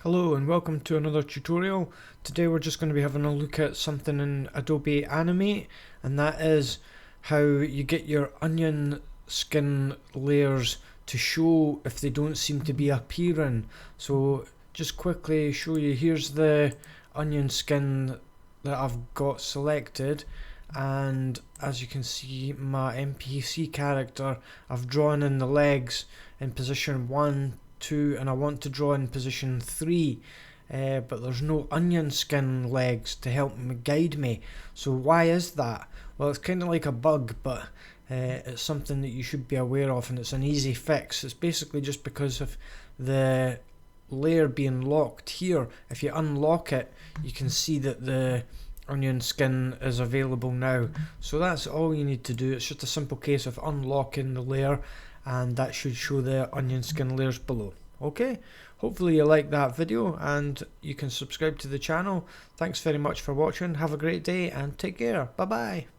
Hello and welcome to another tutorial. Today we're just going to be having a look at something in Adobe Animate, and that is how you get your onion skin layers to show if they don't seem to be appearing. So just quickly show you, here's the onion skin that I've got selected, and as you can see my NPC character, I've drawn in the legs in position 1, 2, and I want to draw in position 3, but there's no onion skin legs to help me guide me. So why is that? Well, it's kind of like a bug, but it's something that you should be aware of, and it's an easy fix. It's basically just because of the layer being locked here. If you unlock it, you can see that the onion skin is available now. So that's all you need to do. It's just a simple case of unlocking the layer, and that should show the onion skin layers below. Okay, hopefully you like that video and you can subscribe to the channel. Thanks very much for watching. Have a great day and take care. Bye bye.